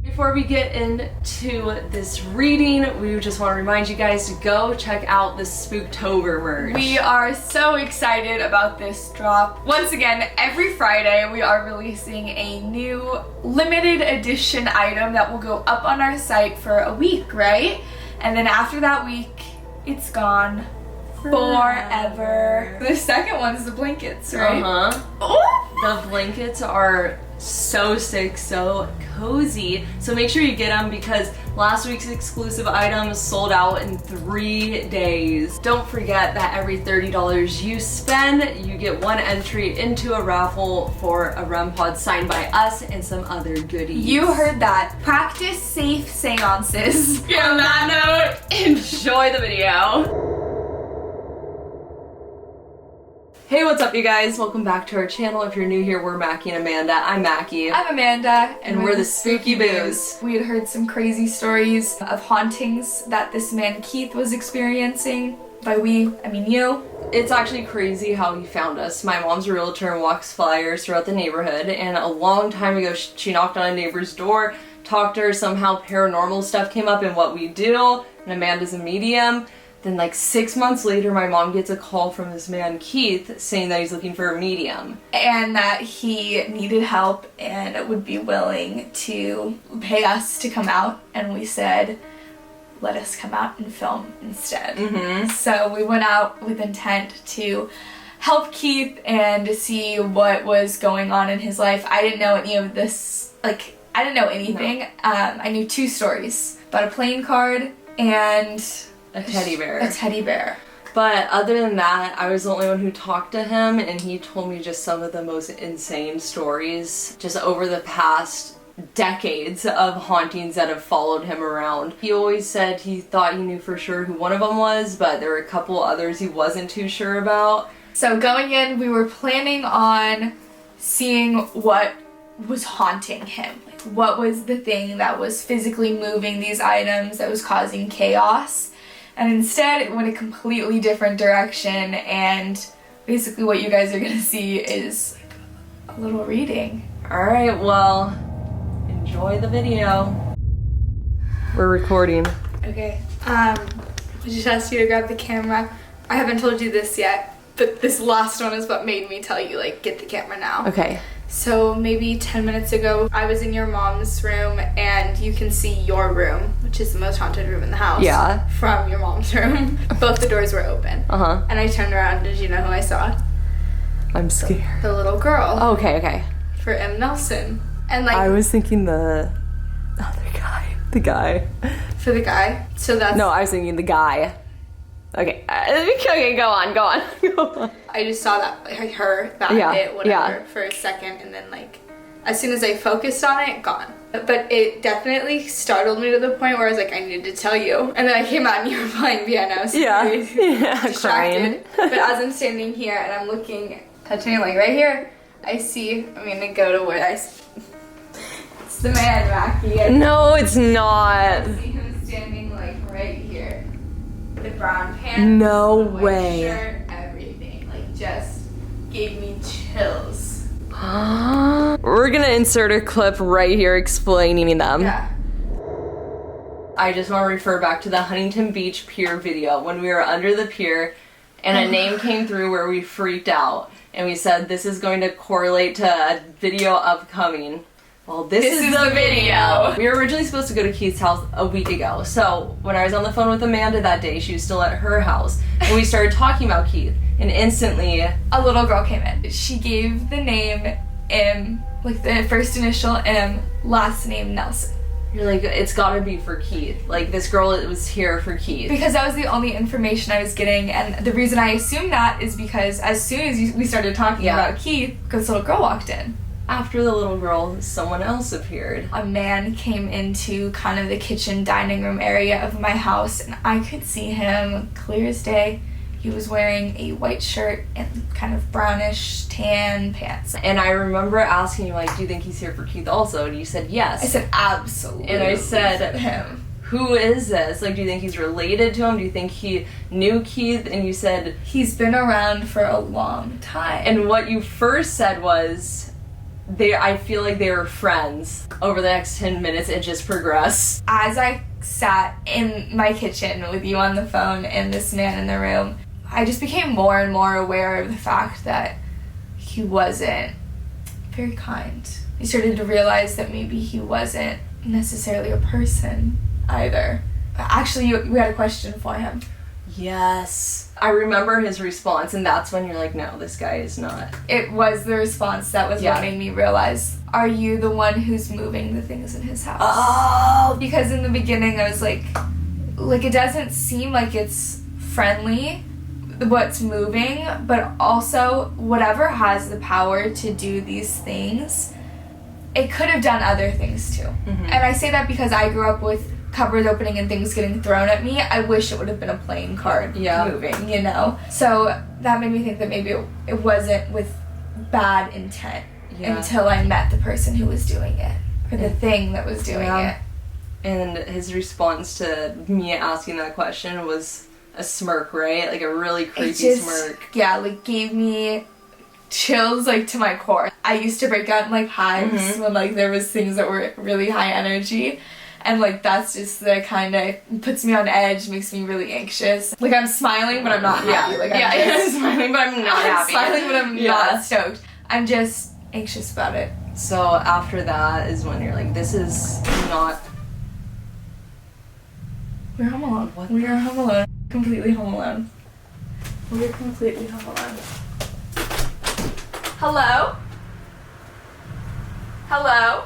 Before we get into this reading, we just want to remind you guys to go check out the Spooktober merch. We are so excited about this drop. Once again, every Friday we are releasing a new limited edition item that will go up on our site for a week, right? And then after that week, it's gone forever. The second one's the blankets, right? The blankets are so sick, so cozy. So make sure you get them because last week's exclusive items sold out in 3 days. Don't forget that every $30 you spend, you get one entry into a raffle for a REM pod signed by us and some other goodies. You heard that. Practice safe seances. On that note, enjoy the video. Hey, what's up you guys? Welcome back to our channel. If you're new here, we're Mackie and Amanda. I'm Mackie. I'm Amanda. And we're the Spooky Boos. We had heard some crazy stories of hauntings that this man Keith was experiencing. By we, I mean you. It's actually crazy how he found us. My mom's a realtor and walks flyers throughout the neighborhood, and a long time ago she knocked on a neighbor's door, talked to her, somehow paranormal stuff came up in what we do, and Amanda's a medium. Then like 6 months later, my mom gets a call from this man, Keith, saying that he's looking for a medium. And that he needed help and would be willing to pay us to come out. And we said, let us come out and film instead. So we went out with intent to help Keith and to see what was going on in his life. I didn't know any of this, like, I didn't know anything. No. I knew 2 stories about a playing card and a teddy bear. A teddy bear. But other than that, I was the only one who talked to him, and he told me just some of the most insane stories just over the past decades of hauntings that have followed him around. He always said he thought he knew for sure who one of them was, but there were a couple others he wasn't too sure about. So going in, we were planning on seeing what was haunting him. Like, what was the thing that was physically moving these items that was causing chaos? And instead, it went a completely different direction, and basically what you guys are gonna see is a little reading. Alright, well, enjoy the video. We're recording. Okay, I just asked you to grab the camera. I haven't told you this yet, but this last one is what made me tell you, like, get the camera now. Okay. So maybe 10 minutes ago, I was in your mom's room, and you can see your room, which is the most haunted room in the house. Yeah. From your mom's room. Both the doors were open. And I turned around, did you know who I saw? I'm scared. The little girl. Oh, okay. For M. Nelson. And like, I was thinking the other guy. The guy. For the guy? So that's... No, I was thinking the guy. Okay, okay, go on. I just saw that, like, her, that bit, whatever, for a second, and then, like, as soon as I focused on it, gone. But it definitely startled me to the point where I was like, I need to tell you. And then I came out and you were playing piano, so distracted. Crying. But as I'm standing here and I'm looking, touching, like, right here, I see, I'm gonna go to where I see. It's the man, Mackie. No, it's not. I see him standing, like, right here. The brown pants, no the white way. Shirt, everything, like, just gave me chills. We're gonna insert a clip right here explaining them. Yeah. I just want to refer back to the Huntington Beach pier video when we were under the pier and a name came through where we freaked out and we said this is going to correlate to a video upcoming. Well, this is the video. We were originally supposed to go to Keith's house a week ago. So when I was on the phone with Amanda that day, she was still at her house. And we started talking about Keith. And instantly, a little girl came in. She gave the name M, like the first initial M, last name Nelson. You're like, it's gotta be for Keith. Like, this girl was here for Keith. Because that was the only information I was getting. And the reason I assumed that is because as soon as we started talking about Keith, this little girl walked in. After the little girl, someone else appeared. A man came into kind of the kitchen dining room area of my house, and I could see him clear as day. He was wearing a white shirt and kind of brownish tan pants. And I remember asking you, like, do you think he's here for Keith also? And you said yes. I said absolutely. And I said, him. Who is this? Like, do you think he's related to him? Do you think he knew Keith? And you said, he's been around for a long time. And what you first said was, I feel like they were friends. Over the next 10 minutes, it just progressed. As I sat in my kitchen with you on the phone and this man in the room, I just became more and more aware of the fact that he wasn't very kind. I started to realize that maybe he wasn't necessarily a person either. Actually, we had a question for him. Yes. I remember his response, and that's when you're like, no, this guy is not. It was the response that was what made me realize, are you the one who's moving the things in his house? Oh! Because in the beginning I was like, it doesn't seem like it's friendly what's moving, but also whatever has the power to do these things, it could have done other things too. Mm-hmm. And I say that because I grew up with cupboards opening and things getting thrown at me. I wish it would have been a playing card moving, you know? So that made me think that maybe it wasn't with bad intent until I met the person who was doing it, or the thing that was doing it. And his response to me asking that question was a smirk, right? Like a really creepy smirk. Yeah, like gave me chills like to my core. I used to break out in like hives when like there was things that were really high energy. And, like, that's just the kind of puts me on edge, makes me really anxious. Like, I'm smiling, but I'm not happy. Like, I'm smiling, but I'm not happy. I'm smiling, but I'm not stoked. I'm just anxious about it. So, after that is when you're like, this is not... We're home alone. What? We are home alone. Completely home alone. We're completely home alone. Hello? Hello?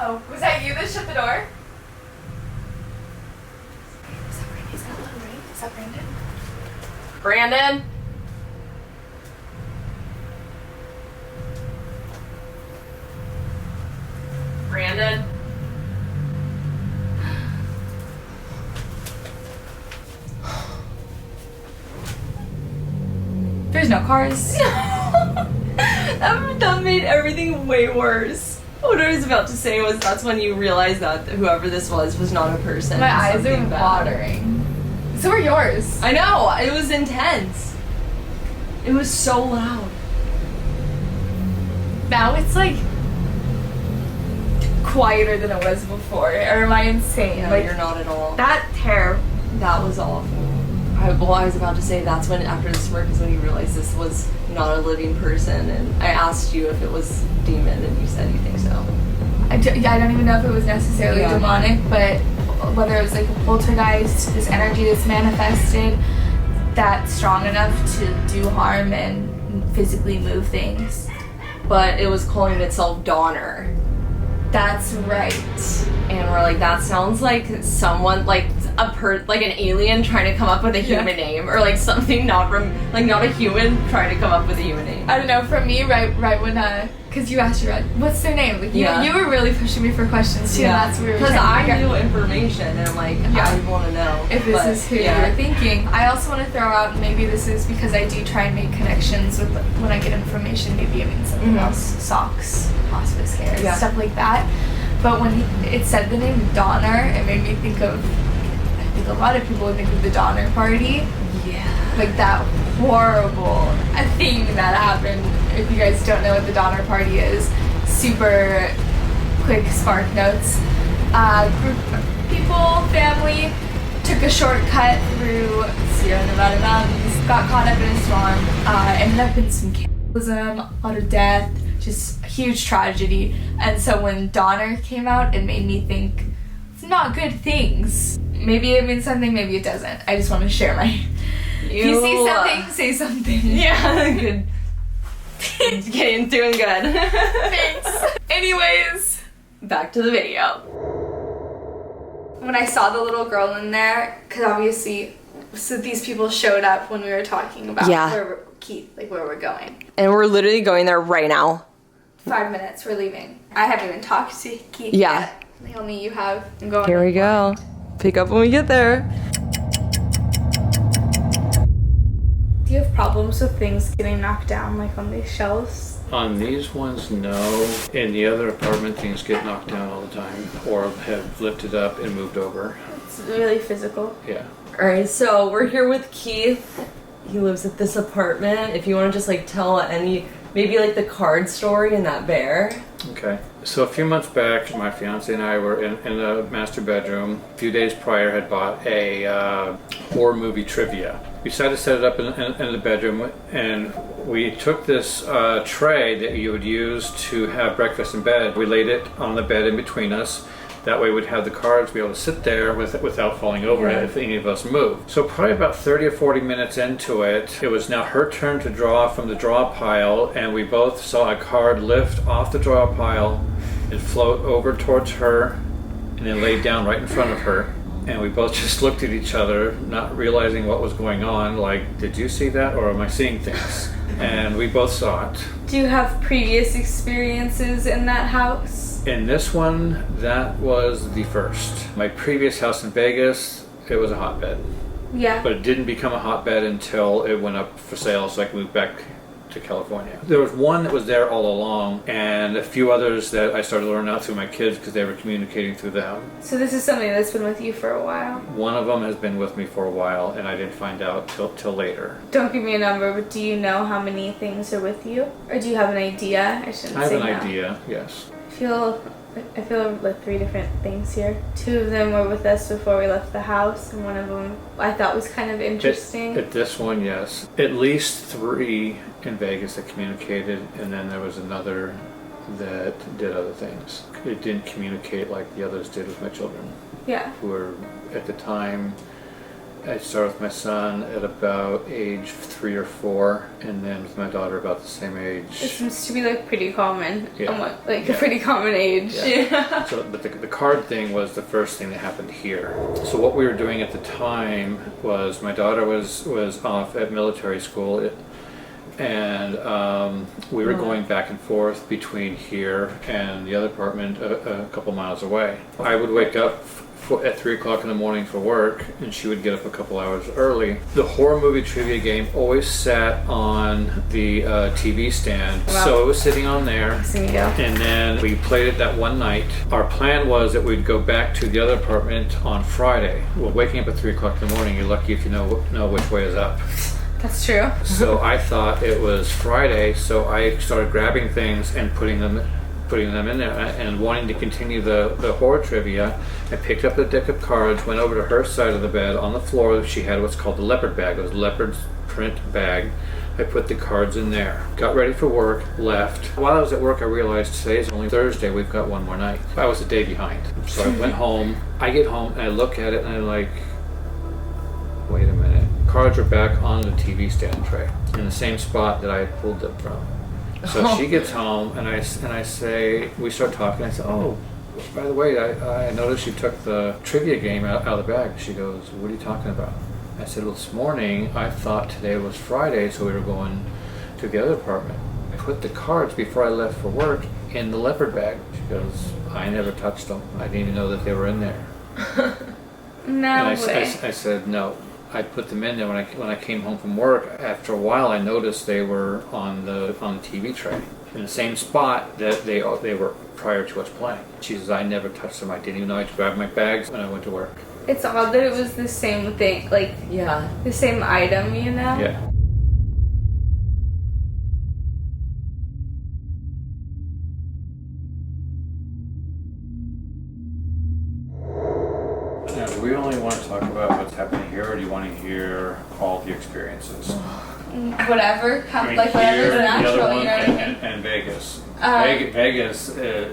Oh, was that you that shut the door? Is that hello, right? Is that Brandon? Brandon? Brandon? There's no cars. That made everything way worse. What I was about to say was that's when you realized that whoever this was not a person. My eyes are watering. So are yours. I know. It was intense. It was so loud. Now it's like quieter than it was before. Or am I insane? No, like, you're not at all. That was awful. I was about to say that's when, after the smirk, is when you realized this was not a living person, and I asked you if it was demon, and you said you think so. I don't even know if it was necessarily demonic, but whether it was like a poltergeist, this energy that's manifested that's strong enough to do harm and physically move things. But it was calling itself Donner. That's right. And we're like, that sounds like someone, like like an alien trying to come up with a human name, or like something not a human trying to come up with a human name. I don't know. For me, right when because you asked your what's their name? Like you were really pushing me for questions too. Yeah. And that's where because I knew information, and I'm like, I want to know if this is who you're thinking. I also want to throw out, maybe this is because I do try and make connections with when I get information. Maybe it means something else. Socks, hospice care, stuff like that. But when it said the name Donner, it made me think of, I think a lot of people would think of the Donner Party. Yeah. Like that horrible thing that happened. If you guys don't know what the Donner Party is, super quick spark notes. Group of people, family, took a shortcut through Sierra Nevada mountains, got caught up in a storm, ended up in some cannibalism, a lot of death, just a huge tragedy. And so when Donner came out, it made me think, it's not good things. Maybe it means something, maybe it doesn't. I just want to share my... If you see something, say something. Yeah, good. Doing good. Thanks. Anyways, back to the video. When I saw the little girl in there, because obviously, so these people showed up when we were talking about where we're going. And we're literally going there right now. 5 minutes, we're leaving. I haven't even talked to Keith Yeah. yet. Only you have. I'm going. Here we go. Pick up when we get there. Do you have problems with things getting knocked down, like on these shelves? On these ones, no. In the other apartment, things get knocked down all the time, or have lifted up and moved over. It's really physical. Yeah. Alright, so we're here with Keith. he lives at this apartment. If you want to just like tell maybe like the card story in that bear. Okay. So a few months back, my fiance and I were in the master bedroom. A few days prior, had bought a horror movie trivia. We decided to set it up in the bedroom, and we took this tray that you would use to have breakfast in bed. We laid it on the bed in between us. That way we'd have the cards be able to sit there without falling over if any of us moved. So probably about 30 or 40 minutes into it, it was now her turn to draw from the draw pile, and we both saw a card lift off the draw pile and float over towards her and then lay down right in front of her. And we both just looked at each other, not realizing what was going on, like, did you see that or am I seeing things? And we both saw it. Do you have previous experiences in that house? In this one, that was the first. My previous house in Vegas, it was a hotbed. Yeah. But it didn't become a hotbed until it went up for sale, so I could move back to California. There was one that was there all along, and a few others that I started learning out through my kids because they were communicating through them. So this is something that's been with you for a while? One of them has been with me for a while, and I didn't find out till later. Don't give me a number, but do you know how many things are with you? Or do you have an idea? I shouldn't say I have an no. idea, yes. I feel like 3 different things here. 2 of them were with us before we left the house, and one of them I thought was kind of interesting. At this one, yes. At least 3 in Vegas that communicated, and then there was another that did other things. It didn't communicate like the others did with my children. Yeah. Who were, at the time, I started with my son at about age 3 or 4, and then with my daughter about the same age. It seems to be like pretty common. Yeah. A pretty common age. Yeah. So, but the card thing was the first thing that happened here. So what we were doing at the time was my daughter was off at military school, and we were going back and forth between here and the other apartment a couple miles away. I would wake up at 3 o'clock in the morning for work, and she would get up a couple hours early. The horror movie trivia game always sat on the TV stand. Wow. So it was sitting on there. So you go. And then we played it that one night. Our plan was that we'd go back to the other apartment on Friday. Well, waking up at 3 o'clock in the morning, you're lucky if you know which way is up. That's true. So I thought it was Friday, so I started grabbing things and putting them in there, and wanting to continue the horror trivia. I picked up the deck of cards, went over to her side of the bed. On the floor, she had what's called the leopard bag. It was a leopard print bag. I put the cards in there. Got ready for work, left. While I was at work, I realized today's only Thursday. We've got one more night. I was a day behind. So I went home. I get home, and I look at it, and I'm like, wait a minute. Cards are back on the TV stand tray in the same spot that I had pulled them from. So she gets home, and I say, we start talking. I say, oh, by the way, I noticed you took the trivia game out of the bag. She goes, what are you talking about? I said, well, this morning I thought today was Friday, so we were going to the other apartment. I put the cards before I left for work in the leopard bag. She goes, I never touched them. I didn't even know that they were in there. No and way. I said, no. I put them in there when I came home from work. After a while, I noticed they were on the TV tray in the same spot that they were prior to us playing. She says, I never touched them. I didn't even know I had to grab my bags when I went to work. It's odd that it was the same thing, like the same item, you know? Yeah. Now, do we only want to talk about what's happening here, or do you want to hear all the experiences? Whatever, whatever's here, the natural, other one, you know what I mean? and Vegas.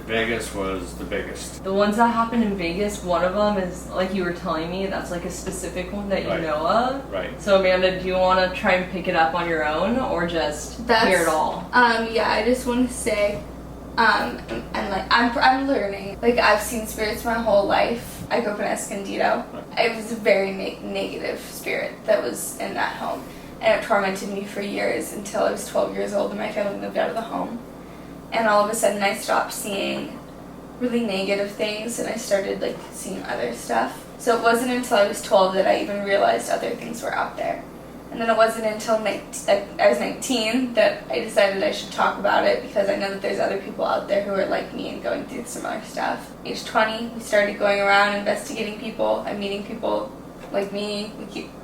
Vegas was the biggest. The ones that happened in Vegas, one of them is, like you were telling me, that's like a specific one that you know of. Right. So Amanda, do you want to try and pick it up on your own, or just hear it all? Yeah, I just want to say, and like, I'm learning. Like, I've seen spirits my whole life. I grew up in Escondido. It was a very negative spirit that was in that home. And it tormented me for years until I was 12 years old and my family moved out of the home. And all of a sudden I stopped seeing really negative things and I started like seeing other stuff. So it wasn't until I was 12 that I even realized other things were out there. And then it wasn't until I was 19 that I decided I should talk about it because I know that there's other people out there who are like me and going through similar stuff. Age 20, we started going around investigating people and meeting people like me,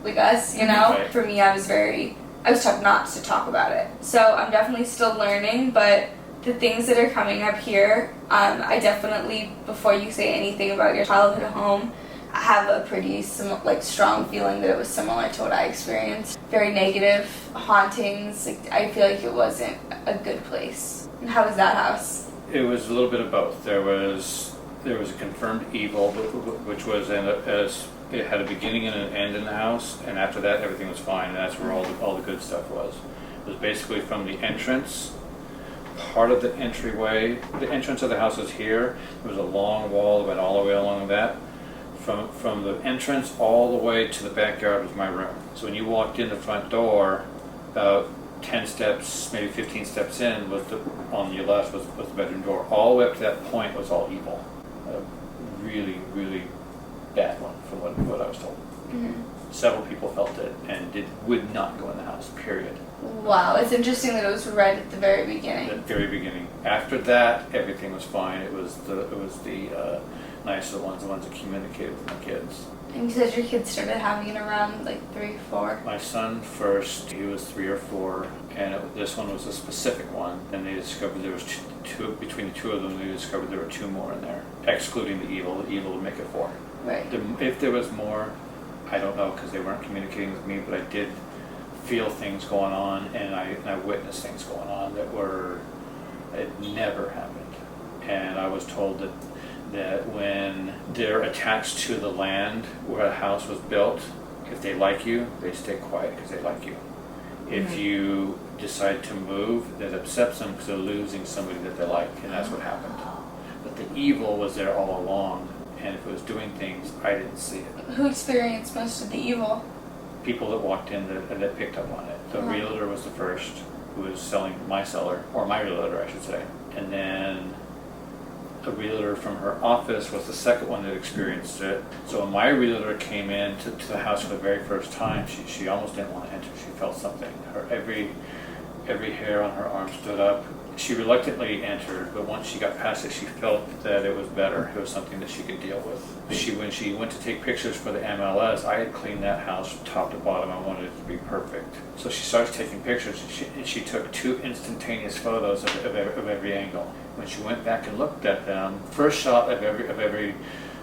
like us, you know? Right. For me, I was taught not to talk about it. So I'm definitely still learning, but the things that are coming up here, I definitely, before you say anything about your childhood home, I have a pretty strong feeling that it was similar to what I experienced. Very negative hauntings. Like, I feel like it wasn't a good place. And how was that house? It was a little bit of both. There was a confirmed evil, which was as it had a beginning and an end in the house, and after that everything was fine, and that's where all the good stuff was. It was basically from the entrance, part of the entryway. The entrance of the house was here. There was a long wall that went all the way along that. From the entrance all the way to the backyard was my room. So when you walked in the front door, about 10 steps, maybe 15 steps in, on your left was the bedroom door. All the way up to that point was all evil. A really, really bad one from what I was told. Mm-hmm. Several people felt it and would not go in the house, period. Wow, it's interesting that it was right at the very beginning. At the very beginning. After that, everything was fine. It was the nicer ones, the ones that communicated with my kids. And you said your kids started having it around like 3, 4? My son first, he was 3 or 4, and this one was a specific one. And they discovered there was two between the two of them. They discovered there were 2 more in there, excluding the evil. The evil would make it 4. Right. If there was more, I don't know, because they weren't communicating with me. But I did feel things going on, and I witnessed things going on that had never happened. And I was told that when they're attached to the land where a house was built, if they like you, they stay quiet because they like you. If you decide to move, that upsets them because they're losing somebody that they like, and that's what happened. But the evil was there all along, and if it was doing things, I didn't see it. Who experienced most of the evil? People that walked in that picked up on it. The realtor was the first, who was selling my realtor, I should say. And then a realtor from her office was the second one that experienced it. So when my realtor came in to the house for the very first time, she almost didn't want to enter. She felt something. Every hair on her arm stood up. She reluctantly entered, but once she got past it, she felt that it was better. It was something that she could deal with. When she went to take pictures for the MLS, I had cleaned that house from top to bottom. I wanted it to be perfect. So she starts taking pictures, and she took 2 instantaneous photos of every angle. When she went back and looked at them, first shot of every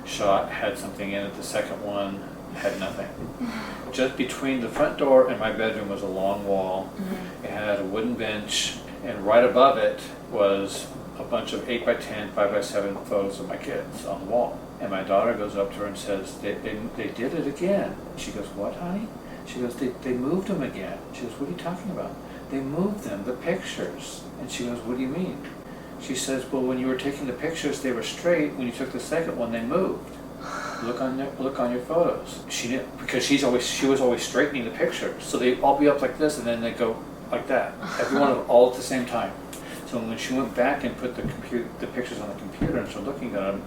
shot had something in it. The second one had nothing. Just between the front door and my bedroom was a long wall. Mm-hmm. It had a wooden bench, and right above it was a bunch of 8x10, 5x7 photos of my kids on the wall. And my daughter goes up to her and says, they did it again. She goes, what, honey? She goes, they moved them again. She goes, what are you talking about? They moved them, the pictures. And she goes, what do you mean? She says, well, when you were taking the pictures, they were straight. When you took the second one, they moved. Look on your photos. She didn't, because she was always straightening the pictures. So they'd all be up like this, and then they go like that. Every one of them, all at the same time. So when she went back and put the pictures on the computer and started looking at them,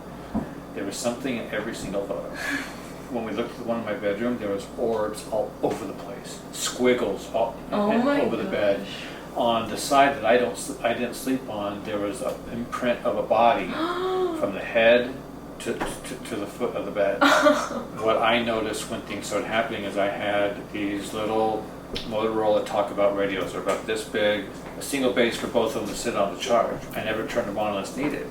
there was something in every single photo. When we looked at the one in my bedroom, there was orbs all over the place, squiggles all over the bed. On the side that I didn't sleep on, there was an imprint of a body from the head to the foot of the bed. What I noticed when things started happening is I had these little Motorola Talkabout radios. They're about this big, a single base for both of them to sit on to charge. I never turned them on unless needed.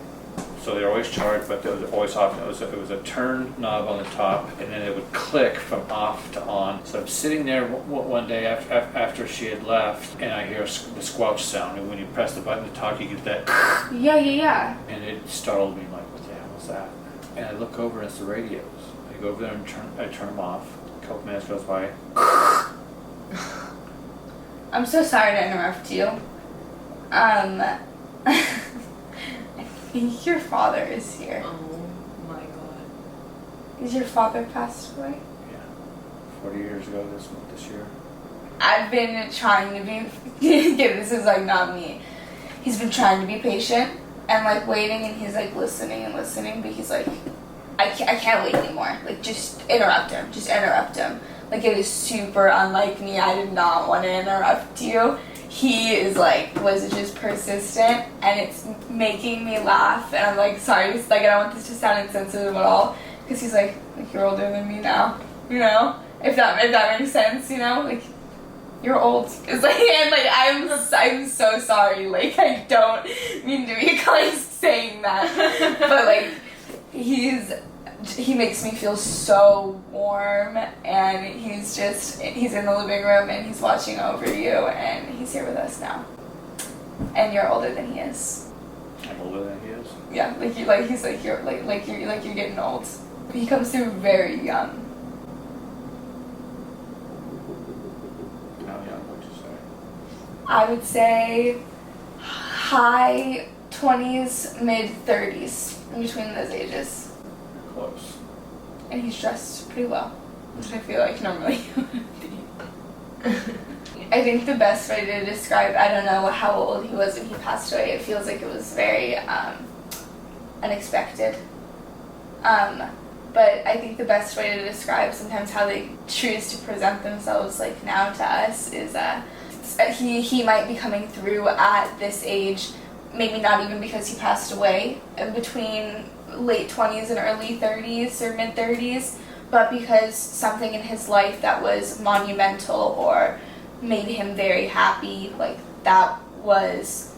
So they're always charged, but they were always off. It was a turn knob on the top, and then it would click from off to on. So I'm sitting there one day after she had left, and I hear the squelch sound. And when you press the button to talk, you get that. Yeah. And it startled me, like, what the hell was that? And I look over, and it's the radios. I go over there and I turn them off. A couple minutes goes by. I'm so sorry to interrupt you. I think your father is here. Oh my god. Is your father passed away? Yeah. 40 years ago this year. I've been trying to be this is like not me. He's been trying to be patient and like waiting, and he's like listening, but he's like, I can't wait anymore. Like, just interrupt him. Like, it is super unlike me. I did not want to interrupt you. He is like, was just persistent, and it's making me laugh, and I'm like, sorry, like, I don't want this to sound insensitive at all, because he's like, you're older than me now, you know? If that makes sense, you know, like you're old. It's like, and like I'm so sorry. Like I don't mean to be kind of saying that, but like he makes me feel so warm, and he's in the living room and he's watching over you, and he's here with us now. And you're older than he is. I'm older than he is. Yeah, you're getting old. He comes through very young. How young would you say? I would say high 20s, mid 30s, in between those ages. Close. And he's dressed pretty well, which I feel like normally would be. I think the best way to describe, I don't know how old he was when he passed away. It feels like it was very unexpected. But I think the best way to describe sometimes how they choose to present themselves like now to us is he might be coming through at this age, maybe not even because he passed away, between late 20s and early 30s or mid 30s, but because something in his life that was monumental or made him very happy, like that was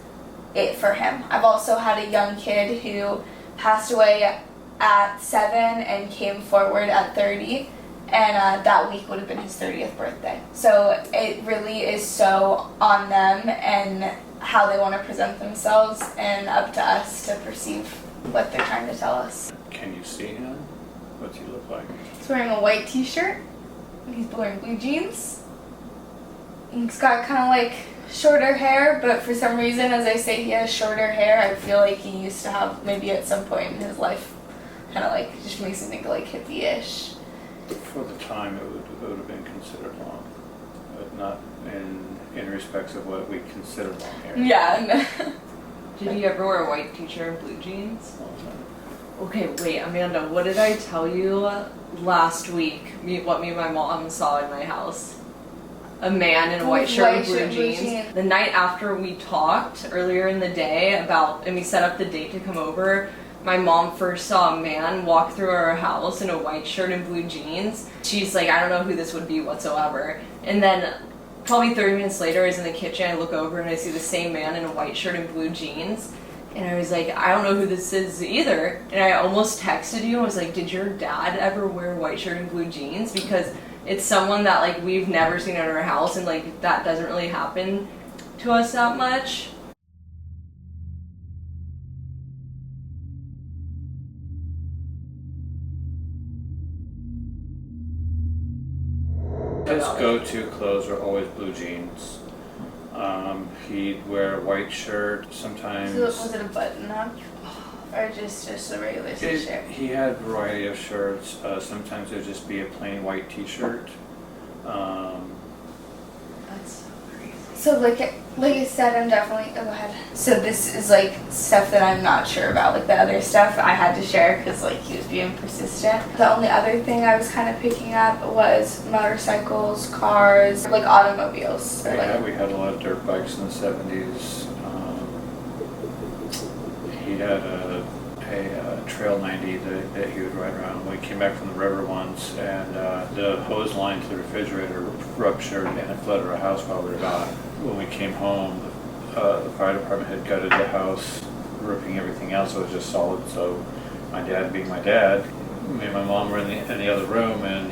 it for him. I've also had a young kid who passed away at 7 and came forward at 30, and that week would have been his 30th birthday. So it really is so on them and how they want to present themselves, and up to us to perceive what they're trying to tell us. Can you see him? What's he look like? He's wearing a white t-shirt, and he's wearing blue jeans. He's got kind of like shorter hair, but for some reason, as I say he has shorter hair, I feel like he used to have, maybe at some point in his life, kind of like, just makes me think like hippie-ish. For the time, it would have been considered long, but not in respects of what we consider long hair. Yeah. Did he ever wear a white t-shirt and blue jeans? All the time. Okay, wait, Amanda, what did I tell you last week? What me and my mom saw in my house? A man in a white shirt and blue jeans. The night after we talked earlier in the day and we set up the date to come over, my mom first saw a man walk through our house in a white shirt and blue jeans. She's like, I don't know who this would be whatsoever. And then probably 30 minutes later, I was in the kitchen, I look over and I see the same man in a white shirt and blue jeans. And I was like, I don't know who this is either. And I almost texted you and was like, did your dad ever wear a white shirt and blue jeans? Because it's someone that like we've never seen at our house, and like that doesn't really happen to us that much. His go-to clothes are always blue jeans. He'd wear a white shirt sometimes. So was it a button-up? Or just a regular t-shirt? He had a variety of shirts. Sometimes it would just be a plain white t-shirt. That's so crazy. So like I said, I'm definitely, oh, go ahead. So this is like stuff that I'm not sure about. Like the other stuff I had to share because like he was being persistent. The only other thing I was kind of picking up was motorcycles, cars, like automobiles. We had a lot of dirt bikes in the 70s. He had a Trail 90 that he would ride around. We came back from the river once, and the hose line to the refrigerator ruptured, and it flooded our house while we were gone. When we came home, the fire department had gutted the house, ripping everything else, so it was just solid. So my dad, being my dad, me and my mom were in the other room, and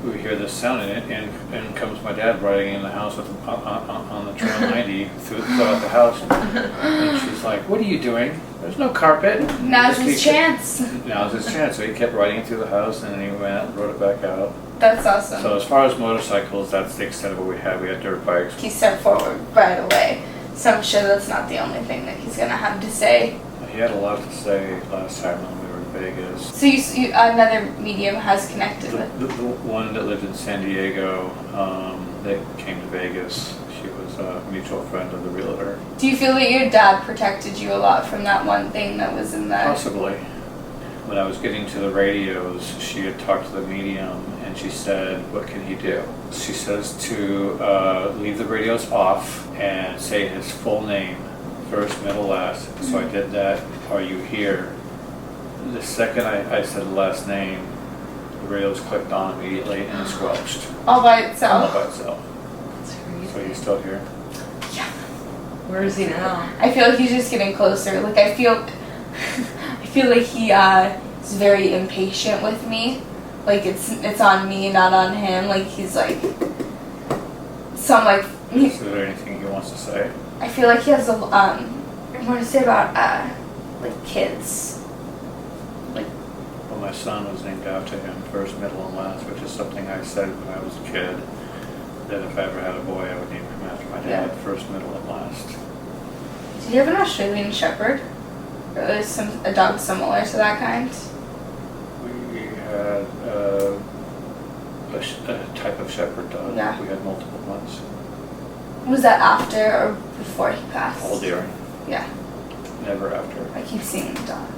we hear this sound, and comes my dad riding in the house on the Trail 90 throughout the house. And she's like, "What are you doing? There's no carpet." Now's his chance. Now's his chance. So he kept riding it through the house, and then he went out and rode it back out. That's awesome. So as far as motorcycles, that's the extent of what we had. We had dirt bikes. He stepped forward right away. So I'm sure that's not the only thing that he's gonna have to say. He had a lot to say last time when we were in Vegas. So you another medium has connected with? The one that lived in San Diego, that came to Vegas. She was a mutual friend of the realtor. Do you feel that your dad protected you a lot from that one thing that was in there? Possibly. When I was getting to the radios, she had talked to the medium, and she said, "What can he do?" She says to leave the radios off and say his full name, first, middle, last. So I did that. "Are you here?" The second I said the last name, The radio was clicked on immediately and squelched. All by All itself. by itself. That's crazy. So he's still here? Yeah. Where is he now? I feel like he's just getting closer. Like I feel like he is very impatient with me. Like it's on me, not on him. Like he's like some like. Is there anything he wants to say? I feel like he has a more to say about like kids. Well, my son was named after him, first, middle, and last, which is something I said when I was a kid. That if I ever had a boy, I would name him after my dad, first, middle, and last. Did you have an Australian Shepherd? Or at least a dog similar to that kind? We had a type of shepherd dog. Yeah. We had multiple ones. Was that after or before he passed? All during. Yeah. Never after. I keep seeing the dog.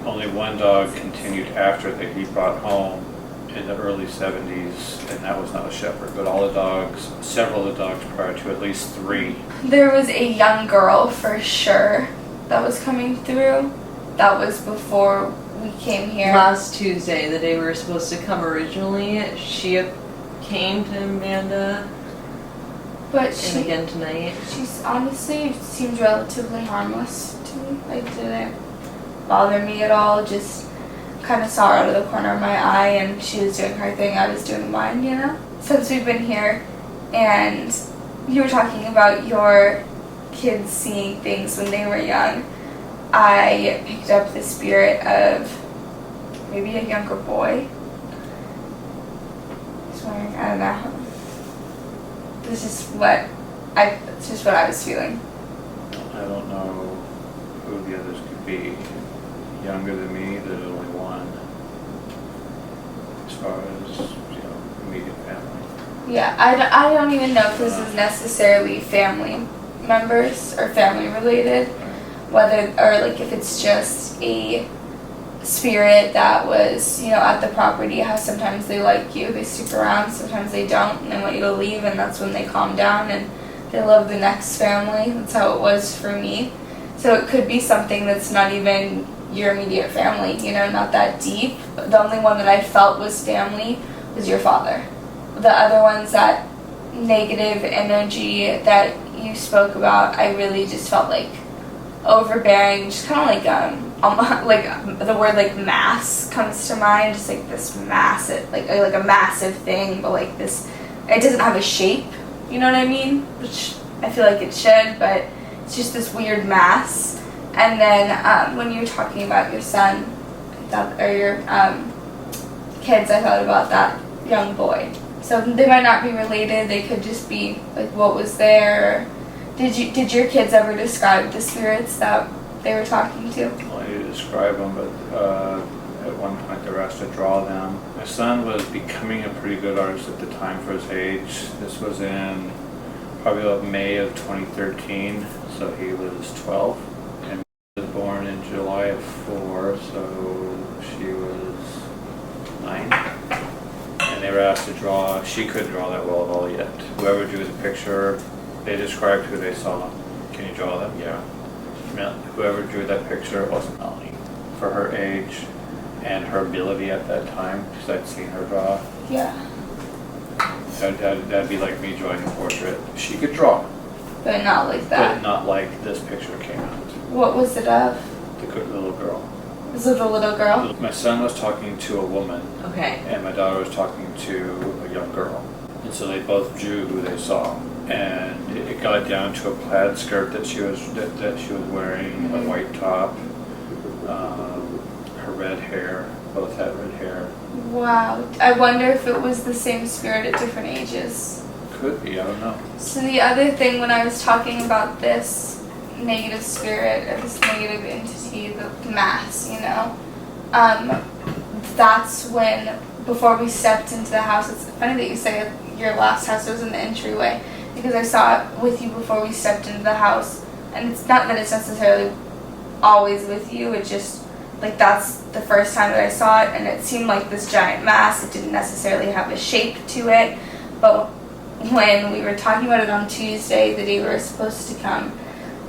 Only one dog continued after that he brought home in the early 70s, and that was not a shepherd, but all the dogs, several of the dogs prior to, at least 3. There was a young girl for sure that was coming through. That was before we came here. Last Tuesday, the day we were supposed to come originally, she came to Amanda. But And again tonight. she's honestly seems relatively harmless to me. Like didn't bother me at all. Just kind of saw her out of the corner of my eye, and she was doing her thing. I was doing mine, you know. Since we've been here, and you were talking about your kids seeing things when they were young, I picked up the spirit of maybe a younger boy. Swearing, I don't know. It's just what I was feeling. I don't know who the others could be. Younger than me, there's only one. As far as, immediate family. Yeah, I don't even know if this is necessarily family members or family related, whether or like if it's just a spirit that was, at the property. How sometimes they like you, they stick around, sometimes they don't, and they want you to leave, and that's when they calm down and they love the next family. That's how it was for me. So it could be something that's not even your immediate family, not that deep. The only one that I felt was family was your father. The other ones, that negative energy that you spoke about, I really just felt like overbearing, just kind of like the word like mass comes to mind, just like this massive, like a massive thing, but like this, it doesn't have a shape, you know what I mean? Which I feel like it should, but it's just this weird mass. And then when you were talking about your son, or your kids, I thought about that young boy. So they might not be related. They could just be like what was there. Did your kids ever describe the spirits that they were talking to? Well, you describe them, but at one point they were asked to draw them. My son was becoming a pretty good artist at the time for his age. This was in probably about May of 2013, so he was 12. And he was born in July of 4, so she was 9. And they were asked to draw. She couldn't draw that well at all yet. Whoever drew the picture, they described who they saw. Can you draw them? Yeah. Whoever drew that picture wasn't Melanie. For her age and her ability at that time, because I'd seen her draw. Yeah. That'd be like me drawing a portrait. She could draw, But not like but that. not like this picture came out. What was it of? The good little girl. Was it a little girl? My son was talking to a woman, Okay. and my daughter was talking to a young girl. And so they both drew who they saw. And it got down to a plaid skirt that she was wearing, a white top, her red hair. Both had red hair. Wow. I wonder if it was the same spirit at different ages. Could be, I don't know. So the other thing, when I was talking about this negative spirit or this negative entity, the mass, that's when, before we stepped into the house, it's funny that you say your last house was in the entryway, because I saw it with you before we stepped into the house, and it's not that it's necessarily always with you, it just, like, that's the first time that I saw it, and it seemed like this giant mass. It didn't necessarily have a shape to it, but when we were talking about it on Tuesday, the day we were supposed to come,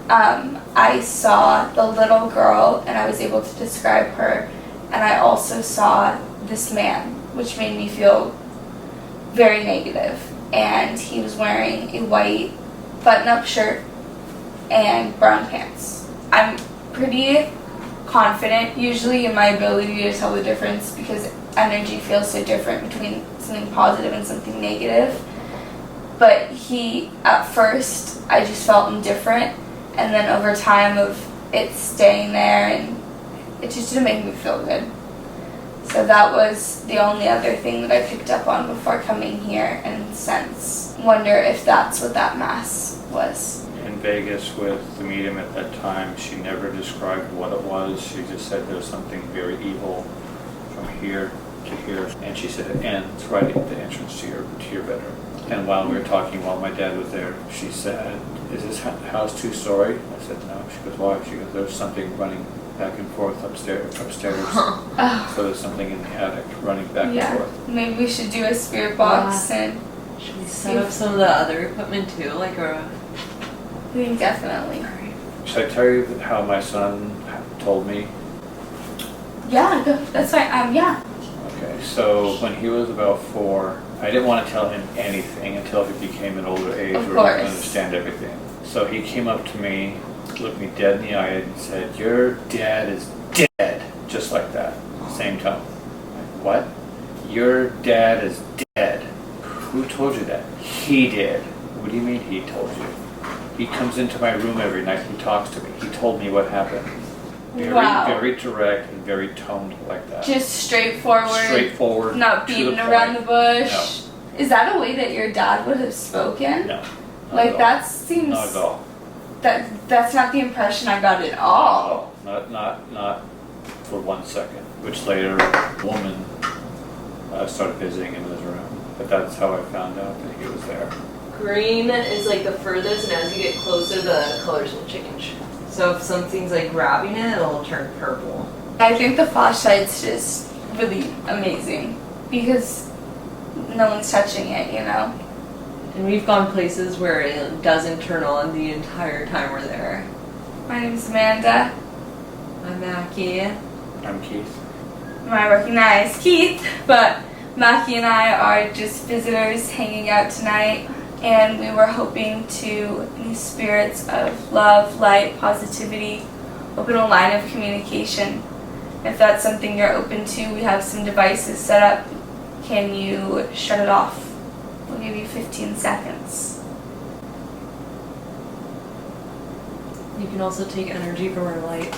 I saw the little girl, and I was able to describe her, and I also saw this man, which made me feel very negative. And he was wearing a white button-up shirt and brown pants. I'm pretty confident usually in my ability to tell the difference because energy feels so different between something positive and something negative. But he, at first, I just felt indifferent, and then over time of it staying there, and it just didn't make me feel good. So that was the only other thing that I picked up on before coming here, and since wonder if that's what that mass was. In Vegas with the medium at that time, she never described what it was. She just said there's something very evil from here to here, and she said it ends right at the entrance to your bedroom. And while we were talking, while my dad was there, she said, "Is this house 2-story?" I said, "No." She goes, "Why?" She goes, "There's something running back and forth upstairs. Oh. So there's something in the attic running back and Yeah, forth." maybe we should do a spirit box and Should we set up some of the other equipment too, like a? I think definitely. Should I tell you how my son told me? Yeah, go. That's fine. Yeah. Okay, so when he was about 4, I didn't want to tell him anything until he became an older age Of where he course. could understand everything. So he came up to me, looked me dead in the eye, and said, "Your dad is dead," just like that, same tone. Like, what? "Your dad is dead." "Who told you that?" "He did." "What do you mean he told you?" "He comes into my room every night and talks to me. He told me what happened." Very, Wow. very direct and very toned like that. Just straightforward. Straightforward. Not to beating the around the point. bush. Is that a way that your dad would have spoken? No. Not Like at all. that seems. Not at all. That's not the impression I got at all. Not for 1 second. Which later, a woman started visiting him in his room. But that's how I found out that he was there. Green is like the furthest, and as you get closer, the colors will change. So if something's like grabbing it, it'll turn purple. I think the flashlight's just really amazing because no one's touching it, you know? And we've gone places where it doesn't turn on the entire time we're there. My name's Amanda. I'm Mackie. I'm Keith. You might recognize Keith, but Mackie and I are just visitors hanging out tonight, and we were hoping to, in the spirits of love, light, positivity, open a line of communication. If that's something you're open to, we have some devices set up. Can you shut it off? We'll give you 15 seconds. You can also take energy from our light.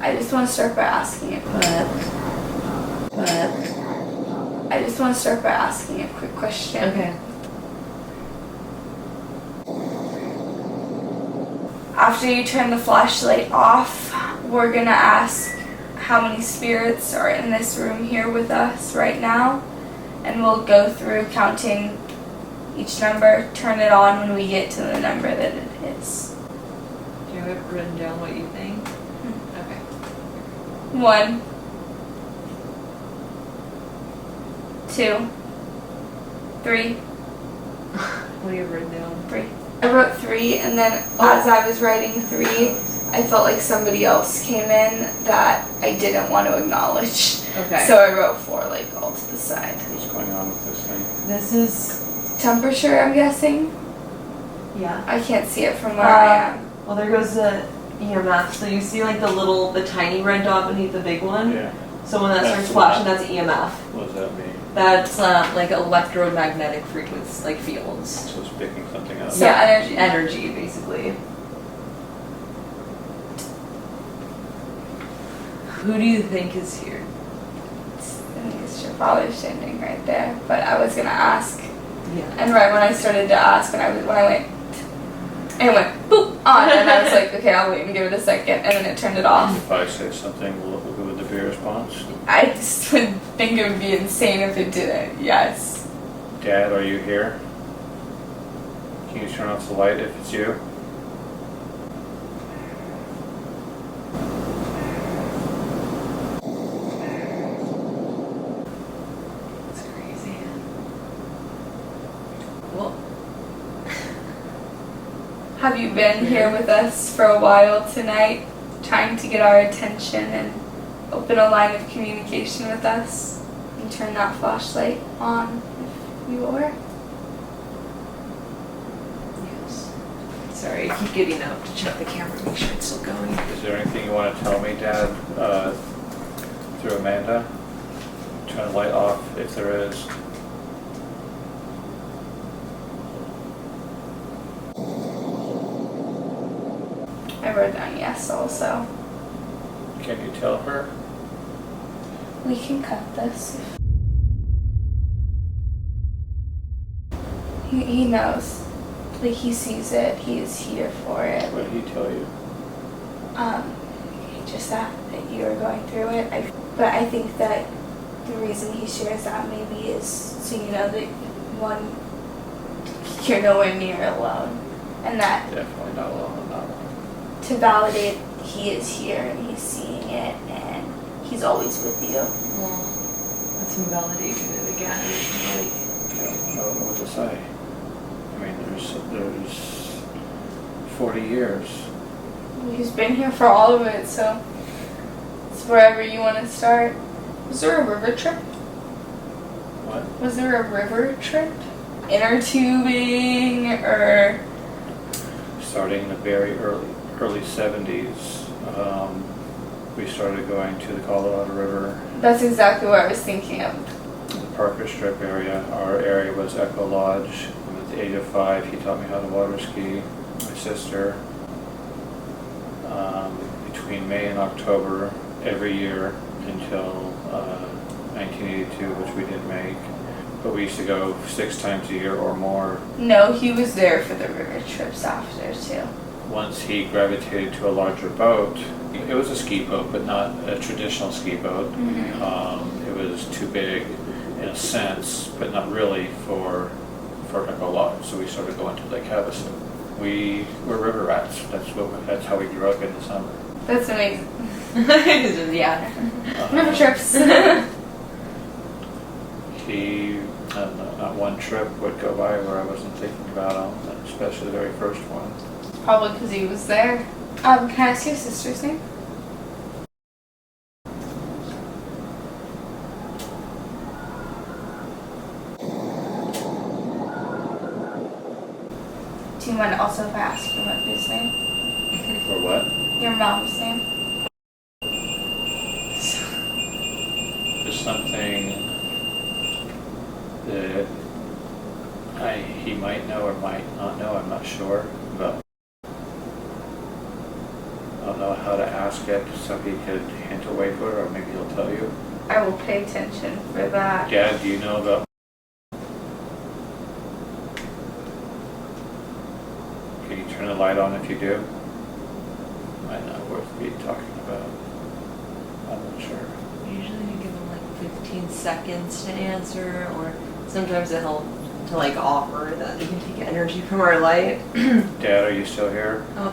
I just want to start by asking a quick question. Okay. After you turn the flashlight off, we're gonna ask how many spirits are in this room here with us right now, and we'll go through counting each number, turn it on when we get to the number that it is. Do you have written down what you think? Okay. 1, 2, 3, What do you have written down? 3. I wrote 3, and then as I was writing 3, I felt like somebody else came in that I didn't want to acknowledge. Okay. So I wrote 4, like, all to the side. What's going on with this thing? This is, Temperature, I'm guessing? yeah. I can't see it from where I am. Well, there goes the EMF. So you see like the tiny red dot beneath the big one? Yeah. So when that That's starts the flashing, one. that's EMF. What does that mean? That's like electromagnetic frequency, like fields. So it's picking something up. So energy. Energy, basically. Who do you think is here? I think it's your father standing right there. But I was gonna ask, Yeah. and right when I started to ask, when I went, and it went boop on, and I was like, okay, I'll wait and give it a second, and then it turned it off. If I say something, will it be a response? I just would think it would be insane if it didn't. Yes. Dad, are you here? Can you turn off the light if it's you? It's crazy. Well, Have you been here with us for a while tonight, trying to get our attention and open a line of communication with us and turn that flashlight on if you were. Yes. Sorry, I keep getting out to check the camera, make sure it's still going. Is there anything you want to tell me, Dad, through Amanda? Turn the light off if there is. I wrote down yes also. Can you tell her? We can cut this. He knows. Like, he sees it. He is here for it. What did he tell you? Just that you are going through it. But I think that the reason he shares that maybe is so you know that, one, you're nowhere near alone. And that Definitely not alone on that one. to validate he is here and he's seeing it and he's always with you. Well, that's him validating it again. Like, I don't know what to say. I mean, there's 40 years. He's been here for all of it, so it's wherever you want to start. Was there a river trip? What? Was there a river trip? Inner tubing or... Starting in the very early 70s, we started going to the Colorado River. That's exactly what I was thinking of. The Parker Strip area. Our area was Echo Lodge. And at the age of 5, he taught me how to water ski. My sister. Between May and October every year until 1982, which we didn't make. But we used to go 6 times a year or more. No, he was there for the river trips after too. Once he gravitated to a larger boat, it was a ski boat, but not a traditional ski boat. It was too big in a sense, but not really for Echo Lodge. So we started going to Lake Havasu. We were river rats. That's how we grew up in the summer. That's amazing. yeah. River trips. Not one trip would go by where I wasn't thinking about him, especially the very first one. Probably because he was there. Can I ask your sister's name? Do you mind also if I ask your mother's name? For what? Your mom's name? There's something that he might know or might not know, I'm not sure, but I don't know how to ask it so he could hint away for it, or maybe he'll tell you. I will pay attention for that. Dad, do you know about... Can you turn the light on if you do? Might not worth me talking about. I'm not sure. Usually I give him like 15 seconds to answer, or sometimes it helps to like offer that he can take energy from our light. Dad, are you still here? Oh.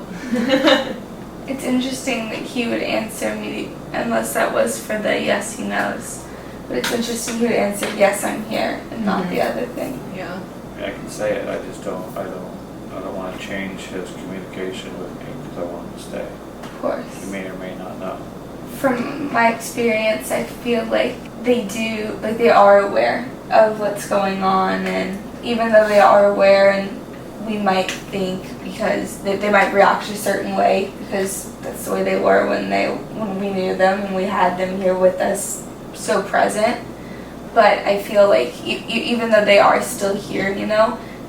It's interesting that he would answer me, unless that was for the yes, he knows. But it's interesting he would answer yes, I'm here, and not the other thing. Yeah. I mean, I can say it. I just don't want to change his communication with me because I want him to stay. Of course. He may or may not know. From my experience, I feel like they are aware of what's going on, and even though they are aware, and we might think because they might react a certain way because that's the way they were when we knew them and we had them here with us so present. But I feel like even though they are still here,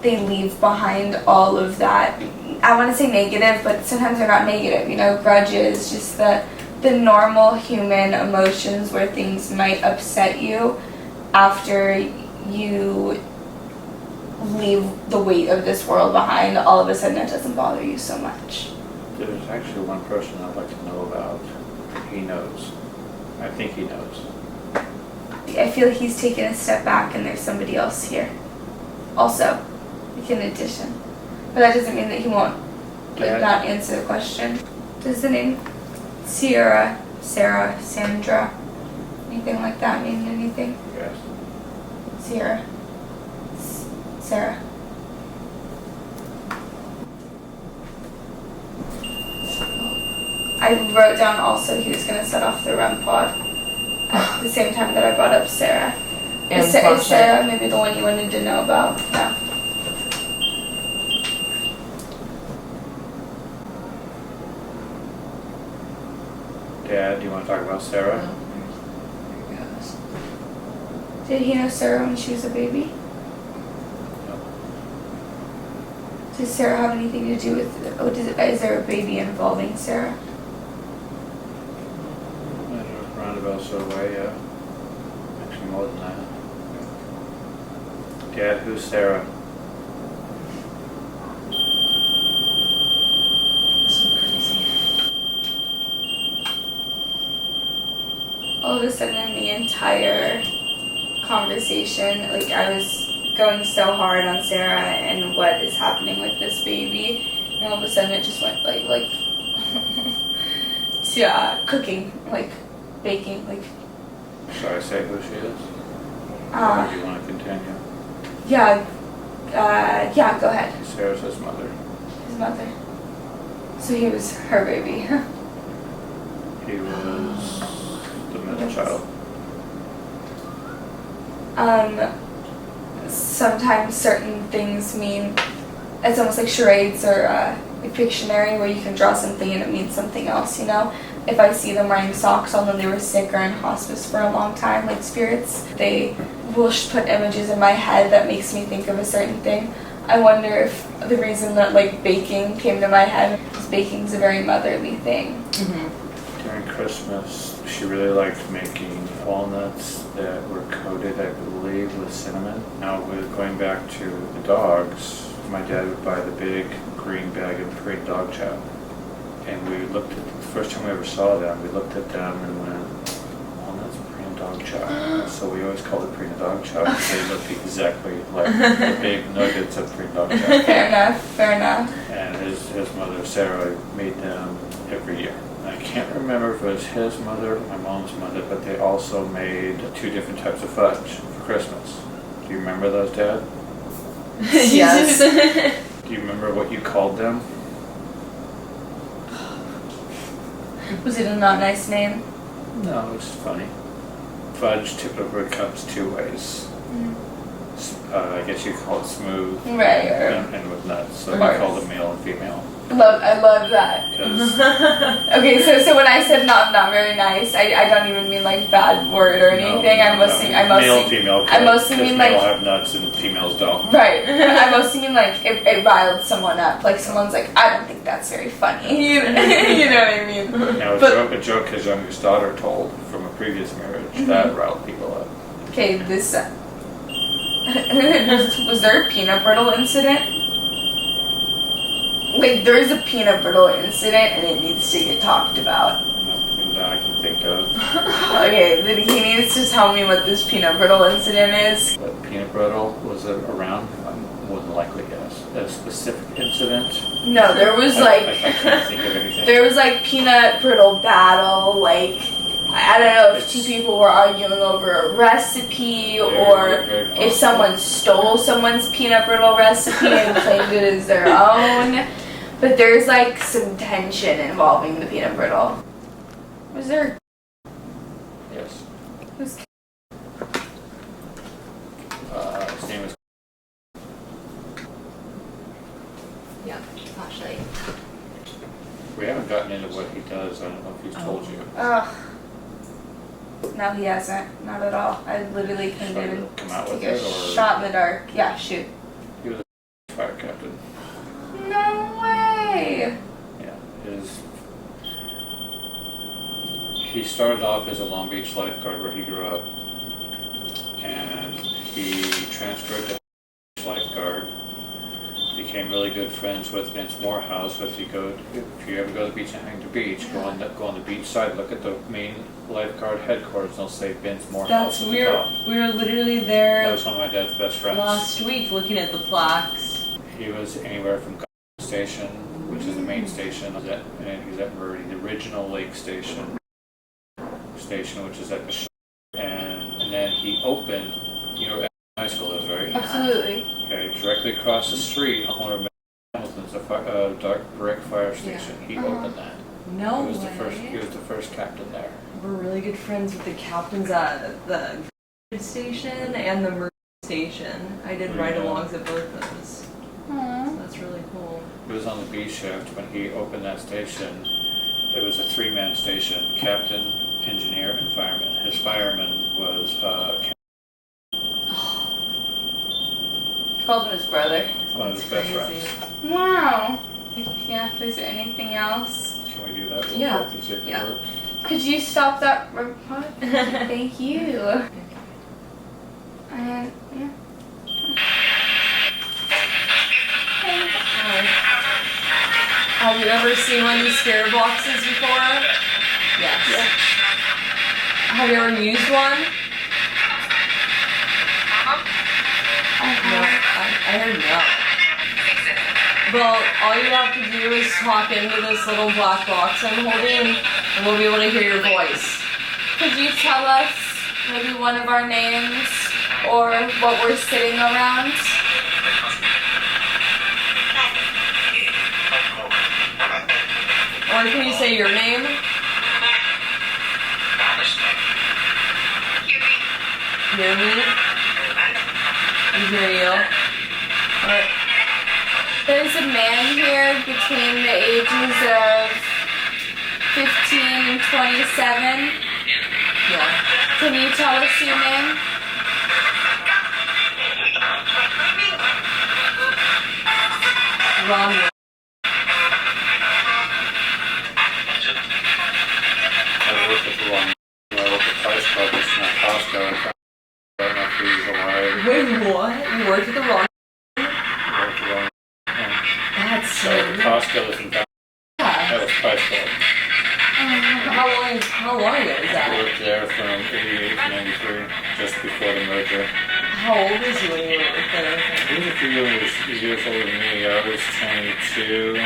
they leave behind all of that. I want to say negative, but sometimes they're not negative, grudges, just the normal human emotions where things might upset you after you leave the weight of this world behind. All of a sudden it doesn't bother you so much. There's actually one person I'd like to know about. He knows. I think he knows. I feel like he's taken a step back and there's somebody else here. Also, like in addition. But that doesn't mean that he won't not answer the question. Does the name Sierra, Sarah, Sandra, anything like that mean anything? Yes. Sierra. Sarah. I wrote down also he was going to set off the REM pod at the same time that I brought up Sarah. Is Sarah maybe the one you wanted to know about? No. Dad, do you want to talk about Sarah? There he goes. Did he know Sarah when she was a baby? No. Does Sarah have anything to do with, is there a baby involving Sarah? Roundabout sort of way, yeah. Actually, more than that. Dad, who's Sarah? So crazy. All of a sudden, the entire conversation, like I was going so hard on Sarah and what is happening with this baby, and all of a sudden it just went like to cooking, like baking, like. Should I say who she is? Or do you want to continue? Yeah, go ahead. Sarah's his mother. His mother. So he was her baby. He was the middle child. Sometimes certain things mean, it's almost like charades or like Pictionary, where you can draw something and it means something else, you know? If I see them wearing socks, I'll know they were sick or in hospice for a long time, like spirits. They will put images in my head that makes me think of a certain thing. I wonder if the reason that like baking came to my head is baking's a very motherly thing. Mm-hmm. During Christmas, she really liked making walnuts that were coated, I believe, with cinnamon. Now, with going back to the dogs, my dad would buy the big green bag of Korean dog chow. And we looked at, the first time we ever saw them, we looked at them and went, walnuts and Korean dog chow. So we always called it Korean dog chow because they looked exactly like the big nuggets of Korean dog chow. Fair enough. And his mother, Sarah, made them every year. I can't remember if it was his mother or my mom's mother, but they also made 2 different types of fudge for Christmas. Do you remember those, Dad? Yes. Do you remember what you called them? Was it a not nice name? No, it was funny. Fudge typically comes 2 ways. I guess you call it smooth Right. and with nuts. So we call them male and female. I love that. Okay, so when I said not very nice, I don't even mean like bad word or anything. I mostly male and female. I mostly mean like male have nuts and females don't. Right. I mostly mean like it riled someone up. Like someone's like, I don't think that's very funny. You know what I mean? Now a joke his youngest daughter told from a previous marriage that riled people up. Okay, this was there a peanut brittle incident? Like, there's a peanut brittle incident and it needs to get talked about. Nothing that I can think of. Okay, then he needs to tell me what this peanut brittle incident is. But peanut brittle was around, more than likely, yes. A specific incident. No, there was I can't think of anything. there was like peanut brittle battle, like, I don't know if 2 people were arguing over a recipe or if someone stole someone's peanut brittle recipe and claimed it as their own. But there's like some tension involving the peanut brittle. Was there? Yes. Who's? His name is. Yeah, flashlight. We haven't gotten into what he does. I don't know if he's told you. No, he hasn't. Not at all. I literally came in and Come out with took a it, or shot in the dark. Yeah, shoot. he was a fire captain. No way. Yeah, he started off as a Long Beach lifeguard where he grew up, and he transferred to lifeguard. Became really good friends with Vince Morehouse. If you ever go to the beach in Huntington Beach, go on the beach side, look at the main lifeguard headquarters, and they'll say Vince Morehouse. We were literally there. That was one of my dad's best friends. Last week, looking at the plaques. He was anywhere from Station, which is the main station, and he's at Murray, the original Lake Station, which is at the and then he opened, at high school is, right? Absolutely. Okay, directly across the street, on corner of Hamilton's a dark brick fire station. He opened that. No He was way. He was the first captain there. We're really good friends with the captains at the station and the Marine station. I did ride-alongs at both those. Aww. So that's really cool. He was on the B shift when he opened that station. It was a 3-man station: captain, engineer, and fireman. His fireman was Called him his brother. one of his best friends. Wow. Yeah, is there anything else? Can we do that? Real Yeah. quick? See if it Yeah. works? Could you stop that report? Thank you. And yeah. Have you ever seen one of these spirit boxes before? Yes. Yeah. Have you ever used one? I No. have. I heard no. Well, all you have to do is talk into this little black box I'm holding, and we'll be able to hear your voice. Could you tell us maybe one of our names or what we're sitting around? Or can you say your name? Hear me? I hear you. Alright. There's a man here between the ages of 15 and 27. Yeah. Can you tell us your name? Ron. I worked at the wrong. I worked at Price Club, it's not Costco. I don't know if he's alive. Wait, what? You worked at the wrong. I worked at the wrong. That's So so. Costco is in town. Yeah. That was Price Club. How long ago is I that? worked there from 88 to 93, just before the merger. How old was you when you were there? He was a few years older than me. I was 22.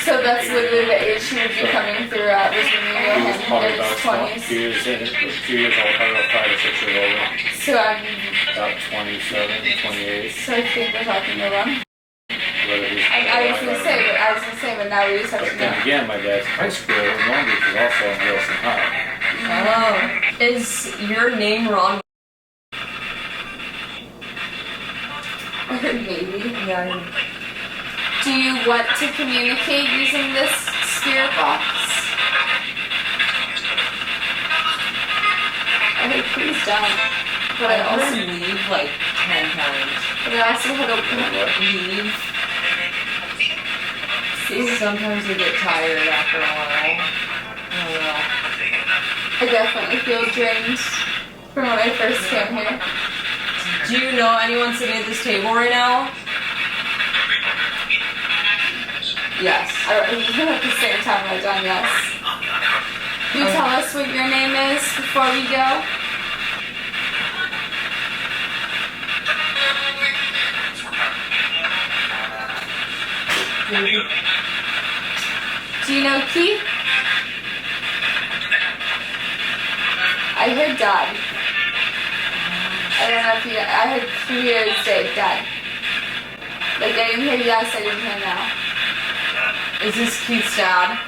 So that's literally the age he would be coming through at, was when you He were was in probably his about 20s. 2 years older, probably about 5 or 6 years older. So I'm, About 27, 28. so I think we're talking to one. Whether he's I was gonna say, but now we just have But to then know. again, my dad's high school in Long Beach was also in Wilson High. Oh. Is your name Ron? Maybe. Yeah. Do you want to communicate using this spirit box? Okay, please don't. But I I also, heard leave like 10 times. but I also had opened it. Leave. Sometimes I get tired after a while. I don't know. I definitely feel drained from when I first came here. Do you know anyone sitting at this table right now? Yes. At the same time we're done, yes. Can you tell us what your name is before we go? Do you know Keith? I heard Dad. I don't know if you. I heard clear as day, Dad. Like I didn't hear yes, I didn't hear no. Is this Keith's dad?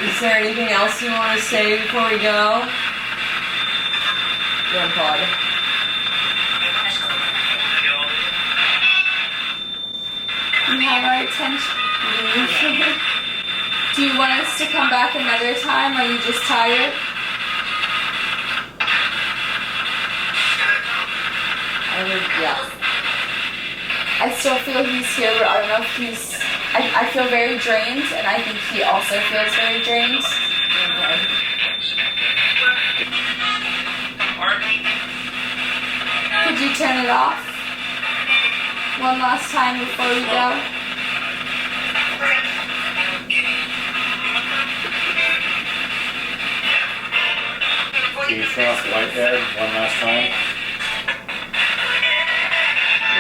Is there anything else you want to say before we go? Grandpa. You have our attention. Do you want us to come back another time, or are you just tired? Yeah. I still feel he's here, but I don't know if he's... I feel very drained, and I think he also feels very drained. Could you turn it off one last time before we go? Can you turn off the light, Dad, one last time?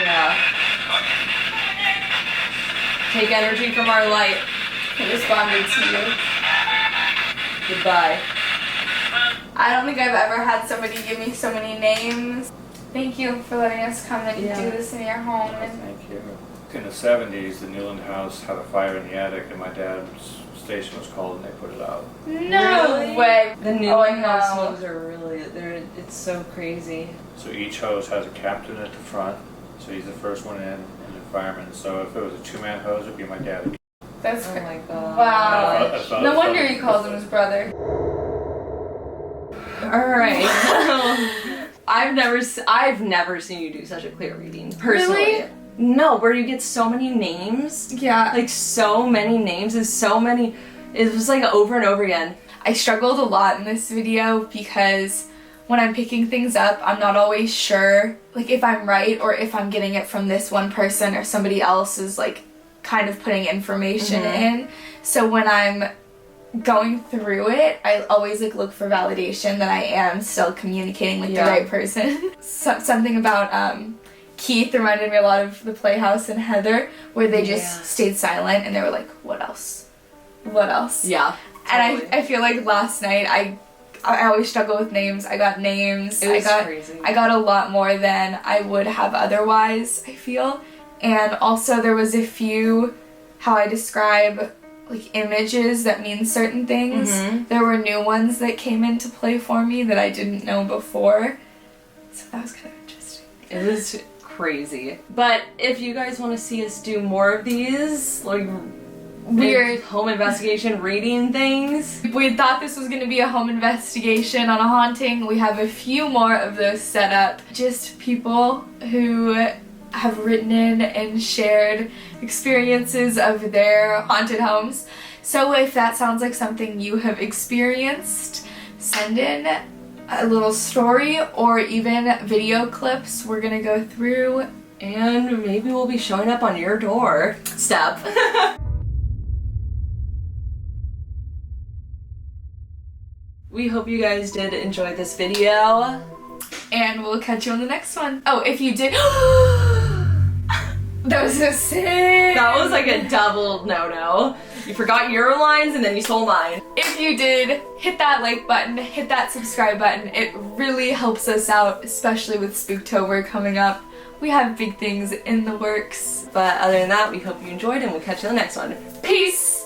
Yeah. Take energy from our light. He responded to you. Goodbye. I don't think I've ever had somebody give me so many names. Thank you for letting us come and Yeah. do this in your home. And Thank you. in the 70s, the Newland house had a fire in the attic, and my dad's station was called, and they put it out. No Really? way. The new Oh, I house know. hose are really, it's so crazy. So each hose has a captain at the front, so he's the first one in, and a fireman. So if it was a two-man hose, it'd be my dad. That's Oh my god. Wow. I thought No it wonder was he calls him his brother. Alright. I've never seen you do such a clear reading, personally. Really? No, where you get so many names. Yeah. Like so many names and so many, it was like over and over again. I struggled a lot in this video because when I'm picking things up, I'm not always sure like if I'm right or if I'm getting it from this one person or somebody else is like kind of putting information in. So when I'm going through it, I always like look for validation that I am still communicating with the right person. Something about Keith reminded me a lot of the Playhouse and Heather, where they just stayed silent and they were like, what else? What else? Yeah. And Totally. I feel like last night I always struggle with names. I got names. It was crazy. I got a lot more than I would have otherwise, I feel. And also there was a few, how I describe like images that mean certain things. There were new ones that came into play for me that I didn't know before. So that was kind of interesting. It was crazy. But if you guys want to see us do more of these, like weird home investigation reading things. We thought this was going to be a home investigation on a haunting. We have a few more of those set up. Just people who have written in and shared experiences of their haunted homes. So if that sounds like something you have experienced, send in a little story or even video clips we're gonna go through. And maybe we'll be showing up on your doorstep. We hope you guys did enjoy this video. And we'll catch you on the next one. Oh, if you did... That was so sick! That was like a double no-no. You forgot your lines and then you stole mine. If you did, hit that like button, hit that subscribe button. It really helps us out, especially with Spooktober coming up. We have big things in the works. But other than that, we hope you enjoyed and we'll catch you on the next one. Peace!